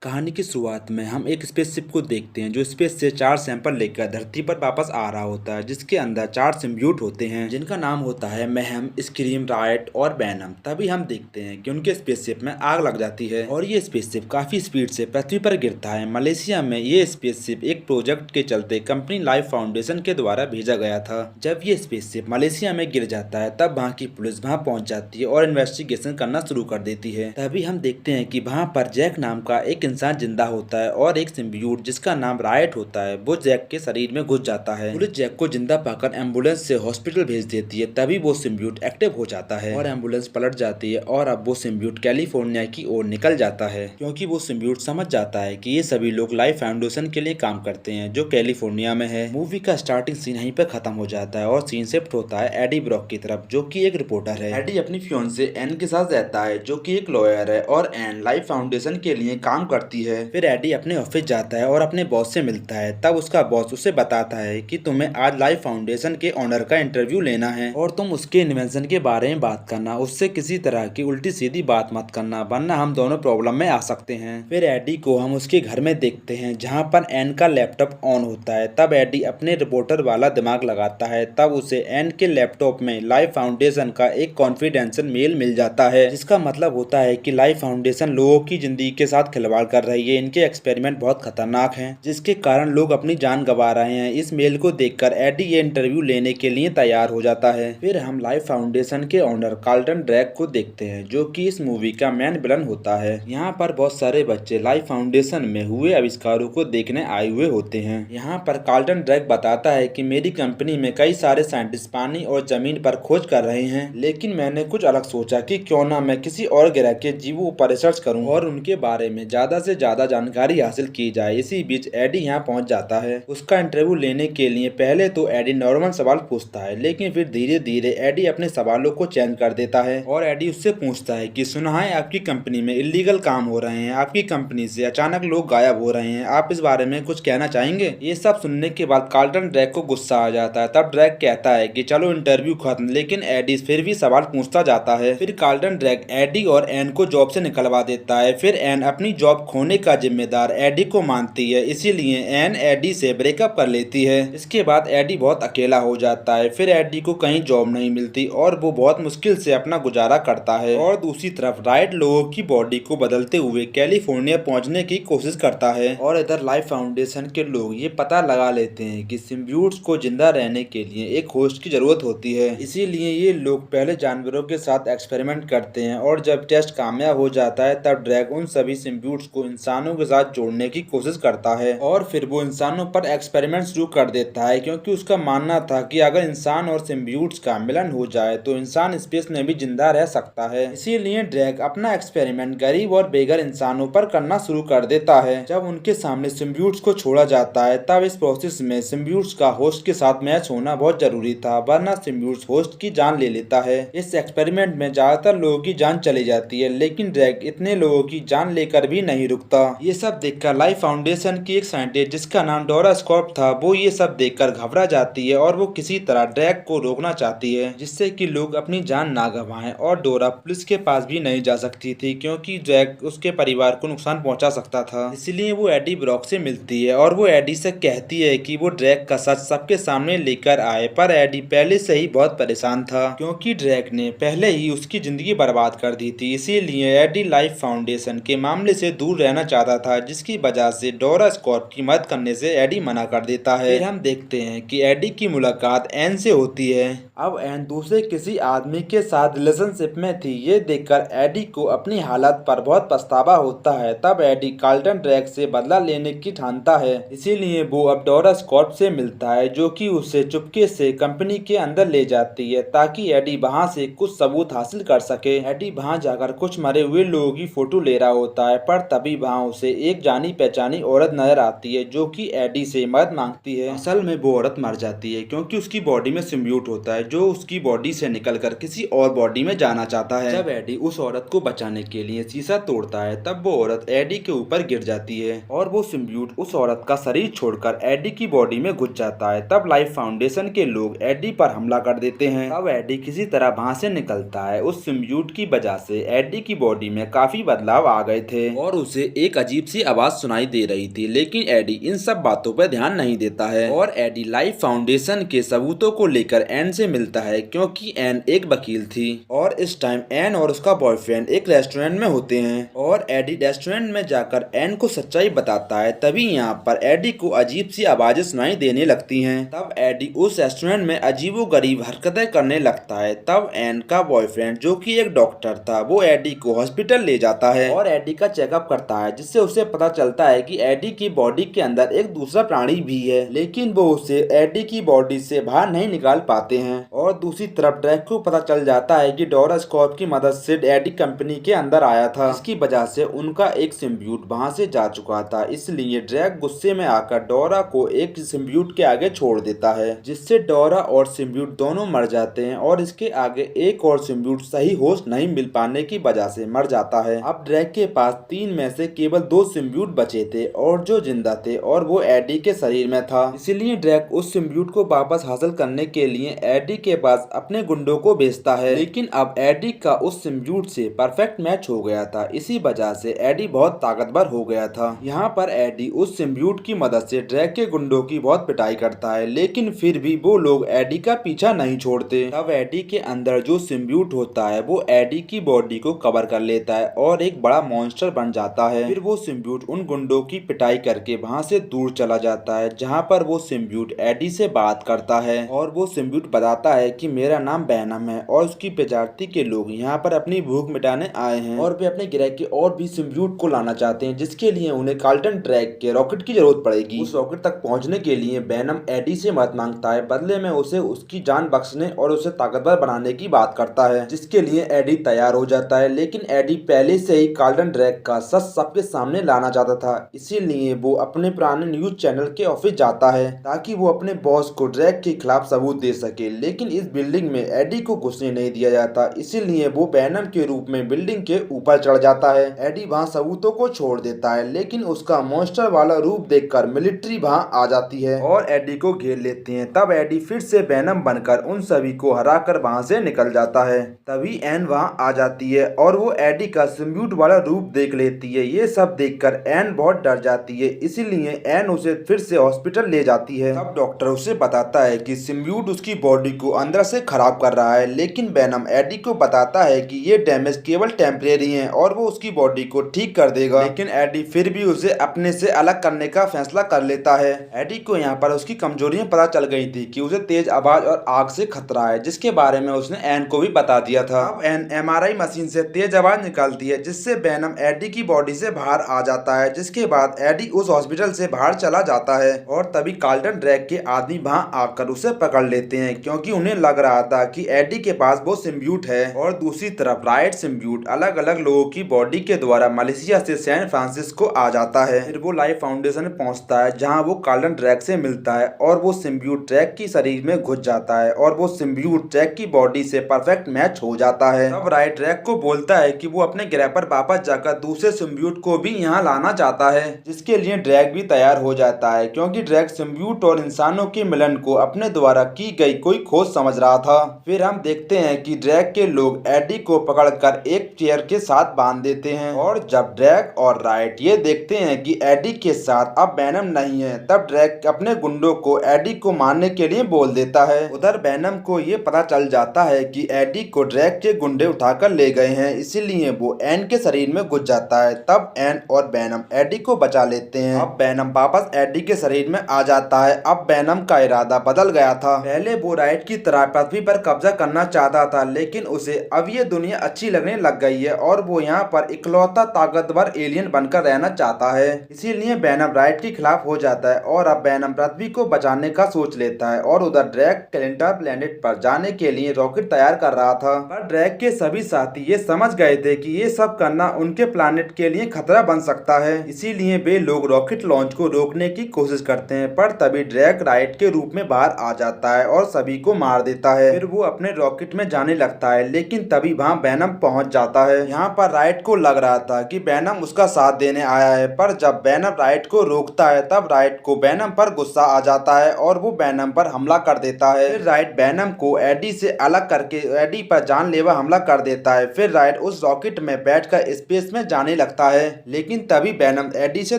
कहानी की शुरुआत में हम एक स्पेसशिप को देखते हैं जो स्पेस से 4 सैंपल लेकर धरती पर वापस आ रहा होता है, जिसके अंदर 4 सिम्बियोट होते हैं जिनका नाम होता है महम, स्क्रीम, रायट और बैनम। तभी हम देखते हैं कि उनके स्पेसशिप में आग लग जाती है और ये स्पेसशिप काफी स्पीड से पृथ्वी पर गिरता है। मलेशिया में ये स्पेसशिप एक प्रोजेक्ट के चलते कंपनी लाइफ फाउंडेशन के द्वारा भेजा गया था। जब ये स्पेसशिप मलेशिया में गिर जाता है तब वहाँ की पुलिस वहाँ पहुंच जाती है और इन्वेस्टिगेशन करना शुरू कर देती है। तभी हम देखते हैं कि वहाँ पर जैक नाम का एक इंसान जिंदा होता है और एक सिम्बियोट जिसका नाम रायट होता है वो जैक के शरीर में घुस जाता है। पुलिस जैक को जिंदा पाकर एम्बुलेंस से हॉस्पिटल भेज देती है। तभी वो सिम्बियोट एक्टिव हो जाता है और एम्बुलेंस पलट जाती है और अब वो सिम्बियोट कैलिफोर्निया की ओर निकल जाता है, क्योंकि वो सिम्बियोट समझ जाता है कि ये सभी लोग लाइफ फाउंडेशन के लिए काम करते हैं जो कैलिफोर्निया में है। मूवी का स्टार्टिंग सीन यहीं पर खत्म हो जाता है और सीन शिफ्ट होता है एडी ब्रॉक की तरफ, जो कि एक रिपोर्टर है। एडी अपनी फियोंसे एन के साथ रहता है जो कि एक लॉयर है और एन लाइफ फाउंडेशन के लिए काम करती है। फिर एडी अपने ऑफिस जाता है और अपने बॉस से मिलता है। तब उसका बॉस उसे बताता है कि तुम्हें आज लाइफ फाउंडेशन के ओनर का इंटरव्यू लेना है और तुम उसके इन्वेंशन के बारे में बात करना, उससे किसी तरह की उल्टी सीधी बात मत करना वरना हम दोनों प्रॉब्लम में आ सकते हैं। फिर एडी को हम उसके घर में देखते हैं जहाँ पर एन का लैपटॉप ऑन होता है। तब एडी अपने रिपोर्टर वाला दिमाग लगाता है। तब उसे एन के लैपटॉप में लाइफ फाउंडेशन का एक कॉन्फिडेंशियल मेल मिल जाता है, जिसका मतलब होता है कि लाइफ फाउंडेशन लोगों की जिंदगी के साथ खिलवाड़ कर रही है। इनके एक्सपेरिमेंट बहुत खतरनाक हैं जिसके कारण लोग अपनी जान गंवा रहे हैं। इस मेल को देखकर एडी ये इंटरव्यू लेने के लिए तैयार हो जाता है। फिर हम लाइफ फाउंडेशन के ओनर कार्लटन ड्रैक को देखते हैं जो कि इस मूवी का मेन विलन होता है। यहाँ पर बहुत सारे बच्चे लाइफ फाउंडेशन में हुए आविष्कारों को देखने आए हुए होते हैं। यहाँ पर कार्लटन ड्रैक बताता है कि मेरी कंपनी में कई सारे साइंटिस्ट पानी और जमीन पर खोज कर रहे हैं, लेकिन मैंने कुछ अलग सोचा कि क्यों ना मैं किसी और ग्रह के जीवों पर रिसर्च करूं और उनके बारे में ज्यादा से ज्यादा जानकारी हासिल की जाए। इसी बीच एडी यहाँ पहुँच जाता है। उसका इंटरव्यू लेने के लिए पहले तो एडी नॉर्मल सवाल पूछता है, लेकिन फिर धीरे धीरे एडी अपने सवालों को चेंज कर देता है और एडी उससे पूछता है कि सुना है आपकी कंपनी में इलीगल काम हो रहे हैं, आपकी कंपनी से अचानक लोग गायब हो रहे हैं, आप इस बारे में कुछ कहना चाहेंगे। ये सब सुनने के बाद कार्लटन ड्रैक को गुस्सा आ जाता है। तब ड्रैक कहता है कि चलो इंटरव्यू खत्म, लेकिन एडी फिर भी सवाल पूछता जाता है। फिर कार्लटन ड्रैक एडी और एन को जॉब से निकलवा देता है। फिर एन अपनी जॉब खोने का जिम्मेदार एडी को मानती है, इसीलिए एन एडी से ब्रेकअप कर लेती है। इसके बाद एडी बहुत अकेला हो जाता है। फिर एडी को कहीं जॉब नहीं मिलती और वो बहुत मुश्किल से अपना गुजारा करता है। और दूसरी तरफ राइट लोगों की बॉडी को बदलते हुए कैलिफोर्निया पहुंचने की कोशिश करता है और इधर लाइफ फाउंडेशन के लोग ये पता लगा लेते हैं कि सिम्बियोट्स को जिंदा रहने के लिए एक होस्ट की जरूरत होती है, इसीलिए ये लोग पहले जानवरों के साथ एक्सपेरिमेंट करते हैं और जब टेस्ट कामयाब हो जाता है तब ड्रैक उन सभी सिम्बियोट्स को इंसानों के साथ जोड़ने की कोशिश करता है और फिर वो इंसानों पर एक्सपेरिमेंट शुरू कर देता है, क्योंकि उसका मानना था कि अगर इंसान और सिम्बियोट्स का मिलन हो जाए तो इंसान स्पेस में भी जिंदा रह सकता है। इसीलिए ड्रैक अपना एक्सपेरिमेंट गरीब और बेघर इंसानों पर करना शुरू कर देता है। जब उनके सामने सिम्बियोट्स को छोड़ा जाता है तब इस प्रोसेस में सिम्बियोट्स का होस्ट के साथ मैच होना बहुत जरूरी था, वरना सिम्बियोट्स होस्ट की जान ले लेता है। इस एक्सपेरिमेंट में ज्यादातर लोगों की जान चली जाती है, लेकिन ड्रैक इतने लोगों की जान लेकर भी नहीं रुकता। ये सब देखकर लाइफ फाउंडेशन की एक साइंटिस्ट जिसका नाम डोरा स्कॉर्प था वो ये सब देखकर घबरा जाती है और वो किसी तरह ड्रैक को रोकना चाहती है जिससे कि लोग अपनी जान ना गंवाएं। और डोरा पुलिस के पास भी नहीं जा सकती थी क्योंकि ड्रैक उसके परिवार को नुकसान पहुंचा सकता था। इसलिए वो एडी ब्रॉक से मिलती है और वो एडी से कहती है कि वो ड्रैक का सच सबके सामने लेकर आए, पर एडी पहले से ही बहुत परेशान था क्योंकि ड्रैक ने पहले ही उसकी जिंदगी बर्बाद कर दी थी। इसीलिए एडी लाइफ फाउंडेशन के मामले से दूर रहना चाहता था, जिसकी वजह से डोरा स्कॉर्प की मदद करने से एडी मना कर देता है। फिर हम देखते हैं कि एडी की मुलाकात एन से होती है। अब एन दूसरे किसी आदमी के साथ रिलेशनशिप में थी। ये देखकर एडी को अपनी हालत पर बहुत पछतावा होता है। तब एडी कार्लटन ड्रैक से बदला लेने की ठानता है, इसीलिए वो अब डोरा स्कॉर्प से मिलता है जो कि उसे चुपके से कंपनी के अंदर ले जाती है ताकि एडी वहां से कुछ सबूत हासिल कर सके। एडी वहां जाकर कुछ मरे हुए लोगों की फोटो ले रहा होता है, पर तभी वहां उसे एक जानी पहचानी औरत नजर आती है जो कि एडी से मदद मांगती है। असल में वो औरत मर जाती है क्योंकि उसकी बॉडी में सिम्बियोट होता है जो उसकी बॉडी से निकलकर किसी और बॉडी में जाना चाहता है। जब एडी उस औरत को बचाने के लिए शीशा तोड़ता है तब वो औरत एडी के ऊपर गिर जाती है और वो सिम्बियोट उस औरत का शरीर छोड़कर एडी की बॉडी में घुस जाता है। तब लाइफ फाउंडेशन के लोग एडी पर हमला कर देते हैं। तब एडी किसी तरह वहां से निकलता है। उस सिम्बियोट की वजह से एडी की बॉडी में काफी बदलाव आ गए थे और उसे उसे एक अजीब सी आवाज सुनाई दे रही थी, लेकिन एडी इन सब बातों पर ध्यान नहीं देता है और एडी लाइफ फाउंडेशन के सबूतों को लेकर एन से मिलता है, क्योंकि एन एक वकील थी और इस टाइम एन और उसका बॉयफ्रेंड एक रेस्टोरेंट में होते हैं और एडी रेस्टोरेंट में जाकर एन को सच्चाई बताता है। तभी यहाँ पर एडी को अजीब सी आवाजें सुनाई देने लगती हैं। तब एडी उस रेस्टोरेंट में अजीबोगरीब हरकतें करने लगता है। तब एन का बॉयफ्रेंड जो कि एक डॉक्टर था, वो एडी को हॉस्पिटल ले जाता है और एडी का चेकअप करता है, जिससे उसे पता चलता है कि एडी की बॉडी के अंदर एक दूसरा प्राणी भी है, लेकिन वो उसे एडी की बॉडी से बाहर नहीं निकाल पाते हैं। और दूसरी तरफ ड्रैक को पता चल जाता है कि डोरा स्कॉर्प की मदद से एडी कंपनी के अंदर आया था, इसकी वजह से उनका एक सिम्बियूट वहां से जा चुका था। इसलिए ड्रैक गुस्से में आकर डोरा को एक सिम्बियूट के आगे छोड़ देता है, जिससे डोरा और सिम्बियूट दोनों मर जाते हैं और इसके आगे एक और सिम्बियूट सही होश नहीं मिल पाने की वजह से मर जाता है। अब ड्रैक के पास 3 में से केवल 2 सिम्बियूट बचे थे और जो जिंदा थे और वो एडी के शरीर में था। इसलिए ड्रैक उस सिम्बियूट को वापस हासिल करने के लिए एडी के पास अपने गुंडों को भेजता है, लेकिन अब एडी का उस सिम्बियूट से परफेक्ट मैच हो गया था। इसी वजह से एडी बहुत ताकतवर हो गया था। यहाँ पर एडी उस सिम्बियूट की मदद से ड्रैक के गुंडों की बहुत पिटाई करता है, लेकिन फिर भी वो लोग एडी का पीछा नहीं छोड़ते। तब एडी के अंदर जो सिम्बियूट होता है वो एडी की बॉडी को कवर कर लेता है और एक बड़ा मॉन्स्टर बन जाता है। फिर वो सिम्बियूट उन गुंडों की पिटाई करके वहाँ से दूर चला जाता है, जहाँ पर वो सिम्बियूट एडी से बात करता है और वो सिम्बियूट बताता है कि मेरा नाम वेनम है और उसकी प्रजाति के लोग यहाँ पर अपनी भूख मिटाने आए हैं और वे अपने ग्रह के और भी सिम्बियूट को लाना चाहते हैं, जिसके लिए उन्हें कार्ल्टन ड्रैक के रॉकेट की जरूरत पड़ेगी। उस रॉकेट तक पहुँचने के लिए वेनम एडी से मदद मांगता है, बदले में उसे उसकी जान बख्शने और उसे ताकतवर बनाने की बात करता है, जिसके लिए एडी तैयार हो जाता है। लेकिन एडी पहले से ही कार्ल्टन ड्रैक का सच सबके सामने लाना चाहता था, इसीलिए वो अपने पुराने न्यूज चैनल के ऑफिस जाता है ताकि वो अपने बॉस को ड्रैक के खिलाफ सबूत दे सके। लेकिन इस बिल्डिंग में एडी को घुसने नहीं दिया जाता, इसीलिए वो वेनम के रूप में बिल्डिंग के ऊपर चढ़ जाता है। एडी वहाँ सबूतों को छोड़ देता है, लेकिन उसका मॉन्स्टर वाला रूप देखकर मिलिट्री वहाँ आ जाती है और एडी को घेर लेते हैं। तब एडी फिर से वेनम बनकर उन सभी को हराकर वहाँ से निकल जाता है। तभी एन वहाँ आ जाती है और वो एडी का सिम्बियूट वाला रूप देख लेती है। ये सब देखकर एन बहुत डर जाती है, इसीलिए एन उसे फिर से हॉस्पिटल ले जाती है। तब डॉक्टर उसे बताता है कि सिम्बियूट उसकी बॉडी को अंदर से खराब कर रहा है, लेकिन वेनम एडी को बताता है कि ये डैमेज केवल टेम्परेरी है और वो उसकी बॉडी को ठीक कर देगा। लेकिन एडी फिर भी उसे अपने से अलग करने का फैसला कर लेता है। एडी को यहाँ पर उसकी कमजोरियां पता चल गई थी कि उसे तेज आवाज और आग से खतरा है, जिसके बारे में उसने एन को भी बता दिया था। अब एन एमआरआई मशीन से तेज आवाज निकालती है, जिससे वेनम एडी की बॉडी से बाहर आ जाता है, जिसके बाद एडी उस हॉस्पिटल से बाहर चला जाता है और तभी कार्ल्टन ड्रैक के आदमी वहाँ आकर उसे पकड़ लेते हैं, क्योंकि उन्हें लग रहा था कि एडी के पास वो सिम्बियूट है। और दूसरी तरफ राइट सिम्बियूट अलग अलग लोगों की बॉडी के द्वारा मलेशिया से सैन फ्रांसिस्को आ जाता है। फिर वो लाइफ फाउंडेशन में पहुंचता है, जहां वो कार्ल्टन ड्रैक से मिलता है और वो सिम्बियूट ड्रैक की शरीर में घुस जाता है और वो सिम्बियूट ड्रैक की बॉडी से परफेक्ट मैच हो जाता है। तब राइट ड्रैक को बोलता है कि वो अपने ग्रह पर वापस जाकर दूसरे सिम्बियूट को भी यहाँ लाना चाहता है, जिसके लिए ड्रैक भी तैयार हो जाता है, क्योंकि ड्रैक सिम्बियूट और इंसानों के मिलन को अपने द्वारा की गई कोई खोज समझ रहा था। फिर हम देखते हैं कि ड्रैक के लोग एडी को पकड़कर एक चेयर के साथ बांध देते हैं और जब ड्रैक और राइट ये देखते हैं कि एडी के साथ अब वेनम नहीं है, तब ड्रैक अपने गुंडों को एडी को मारने के लिए बोल देता है। उधर वेनम को ये पता चल जाता है कि एडी को ड्रैक के गुंडे उठाकर ले गए हैं, इसीलिए वो एन के शरीर में घुस जाता है। तब एन और वेनम एडी को बचा लेते हैं। अब वेनम वापस एडी के शरीर में आ जाता है। अब वेनम का इरादा बदल गया था। पहले वो राइट की तरह पृथ्वी पर कब्जा करना चाहता था, लेकिन उसे अब ये दुनिया अच्छी लगने लग गई है और वो यहाँ पर इकलौता ताकतवर एलियन बनकर रहना चाहता है। इसीलिए वेनम राइट के खिलाफ हो जाता है और अब वेनम पृथ्वी को बचाने का सोच लेता है और उधर ड्रैक कैलेंडर प्लेनेट पर जाने के लिए रॉकेट तैयार कर रहा था। पर ड्रैक के सभी साथी ये समझ गए थे कि ये सब करना उनके प्लानेट के लिए खतरा बन सकता है, इसीलिए वे लोग रॉकेट लॉन्च को रोकने की कोशिश करते हैं। पर तभी ड्रैक राइट के रूप में बाहर आ जाता है और सभी को मार देता है। फिर वो अपने रॉकेट में जाने लगता है, लेकिन तभी वहाँ वेनम पहुंच जाता है। यहाँ पर राइट को लग रहा था कि वेनम उसका साथ देने आया है, पर जब वेनम राइट को रोकता है तब राइट को वेनम पर गुस्सा आ जाता है और वो वेनम पर हमला कर देता है। फिर राइट वेनम को एडी से अलग करके एडी पर जानलेवा हमला कर देता है। फिर राइट उस रॉकेट में बैठकर स्पेस में जाने लगता लगता है, लेकिन तभी वेनम एडी से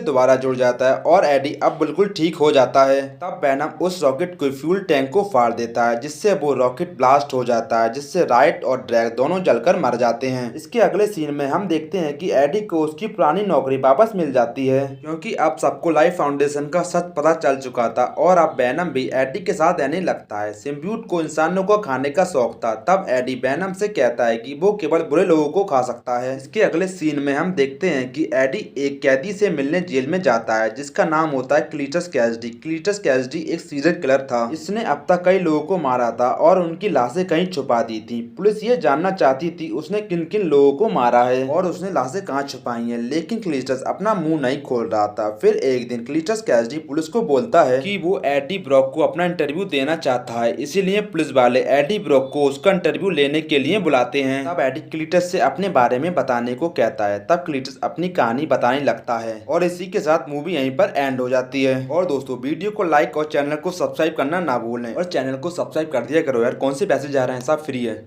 दोबारा जुड़ जाता है और एडी अब बिल्कुल ठीक हो जाता है। तब वेनम उस रॉकेट के फ्यूल टैंक को फाड़ देता है, जिससे वो रॉकेट ब्लास्ट हो जाता है, जिससे राइट और ड्रैग दोनों जलकर मर जाते हैं। इसके अगले सीन में हम देखते हैं कि एडी को उसकी पुरानी नौकरी वापस मिल जाती है, क्योंकि अब सबको लाइफ फाउंडेशन का सच पता चल चुका था और अब वेनम भी एडी के साथ रहने लगता है। सिम्बियोट को इंसानों को खाने का शौक था। तब एडी वेनम से कहता है कि वो केवल बुरे लोगों को खा सकता है। इसके अगले सीन में हम देखते हैं कि एडी एक कैदी से मिलने जेल में जाता है, जिसका नाम होता है क्लीटस कैसिडी। क्लीटस कैसिडी एक सीरियल किलर था, जिसने अब तक कई लोगों को मारा था और उनकी लाशें कहीं छुपा दी थी। पुलिस ये जानना चाहती थी उसने किन किन लोगों को मारा है और उसने लाशें कहाँ छुपाई हैं, लेकिन क्लीटस अपना मुंह नहीं खोल रहा था। फिर एक दिन क्लीटस कैसिडी पुलिस को बोलता है कि वो एडी ब्रॉक को अपना इंटरव्यू देना चाहता है, इसीलिए पुलिस वाले एडी ब्रॉक को उसका इंटरव्यू लेने के लिए बुलाते हैं। तब एडी क्लीटस से अपने बारे में बताने को कहता है। तब क्लीटस अपनी कहानी बताने लगता है और इसी के साथ मूवी यहीं पर एंड हो जाती है। और दोस्तों, वीडियो को लाइक और चैनल को सब्सक्राइब करना ना भूलें और चैनल को सब्सक्राइब कर दिया करो यार, कौन से पैसे जा रहे हैं, सब फ्री है।